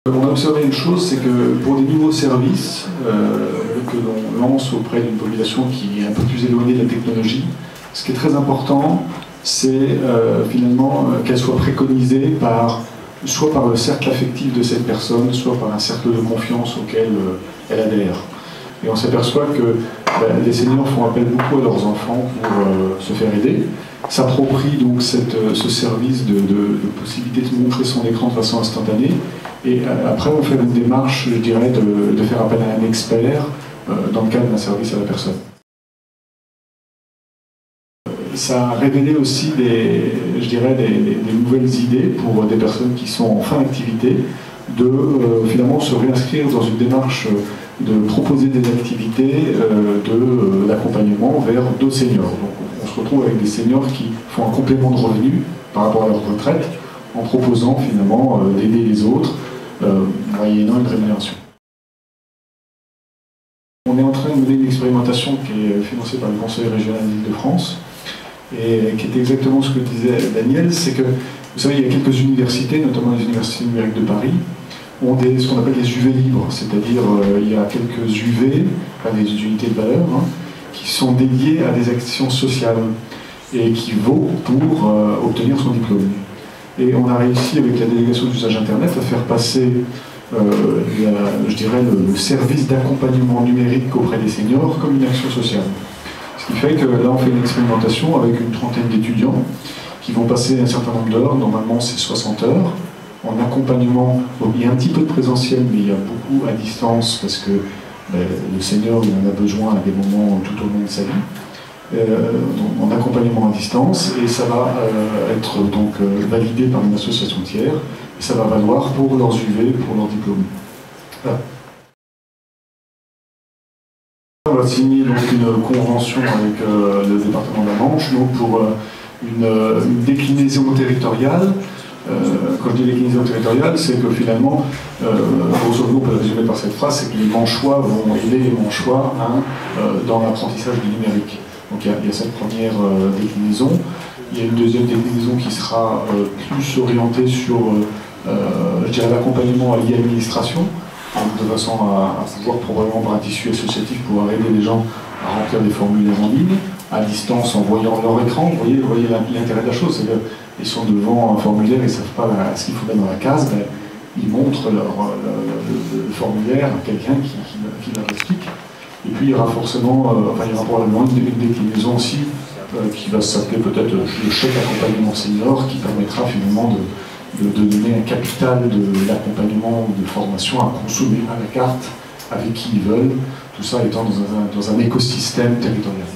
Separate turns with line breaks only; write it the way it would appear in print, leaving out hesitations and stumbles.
On a observé une chose, c'est que pour des nouveaux services que l'on lance auprès d'une population qui est un peu plus éloignée de la technologie, ce qui est très important, c'est finalement qu'elle soit préconisée soit par le cercle affectif de cette personne, soit par un cercle de confiance auquel elle adhère. Et on s'aperçoit que les seniors font appel beaucoup à leurs enfants pour se faire aider, s'approprient donc ce service de possibilité de montrer son écran de façon instantanée, et après on fait une démarche, je dirais, de faire appel à un expert dans le cadre d'un service à la personne. Ça a révélé aussi des nouvelles idées pour des personnes qui sont en fin d'activité, de finalement se réinscrire dans une démarche de proposer des activités d'accompagnement vers d'autres seniors. Donc on se retrouve avec des seniors qui font un complément de revenus par rapport à leur retraite, en proposant finalement d'aider les autres, moyennant une rémunération. On est en train de mener une expérimentation qui est financée par le Conseil régional d'Île-de-France, et qui est exactement ce que disait Daniel, c'est que, vous savez, il y a quelques universités, notamment les universités numériques de Paris, ont ce qu'on appelle des UV libres, c'est-à-dire il y a quelques UV, enfin des unités de valeur, qui sont dédiées à des actions sociales et qui vaut pour obtenir son diplôme. Et on a réussi avec la délégation d'usage Internet à faire passer je dirais, le service d'accompagnement numérique auprès des seniors comme une action sociale. Ce qui fait que là on fait une expérimentation avec une trentaine d'étudiants qui vont passer un certain nombre d'heures, normalement c'est 60 heures, en accompagnement. Il y a un petit peu de présentiel, mais il y a beaucoup à distance parce que le senior il en a besoin à des moments tout au long de sa vie, en accompagnement à distance, et ça va être donc validé par une association tiers, et ça va valoir pour leurs UV, pour leur diplôme. Voilà. On va signer donc une convention avec le département de la Manche donc pour une déclinaison territoriale. Quand je dis déclinaison territoriale, c'est que finalement, grosso modo, on peut le résumer par cette phrase, c'est que les Manchois vont aider les Manchois dans l'apprentissage du numérique. Donc il y a cette première déclinaison. Il y a une deuxième déclinaison qui sera plus orientée sur je dirais, l'accompagnement lié à l'administration, de façon à pouvoir, probablement par un tissu associatif, pouvoir aider les gens à remplir des formulaires en ligne, à distance, en voyant leur écran. Vous voyez l'intérêt de la chose, c'est qu'ils sont devant un formulaire, ils ne savent pas ce qu'il faut mettre dans la case, ils montrent le formulaire à quelqu'un qui leur explique. Et puis il y aura forcément, il y aura probablement une déclinaison aussi qui va s'appeler peut-être le chèque accompagnement senior, qui permettra finalement de donner un capital d'accompagnement, de formation à consommer à la carte, avec qui ils veulent, tout ça étant dans un écosystème territorial.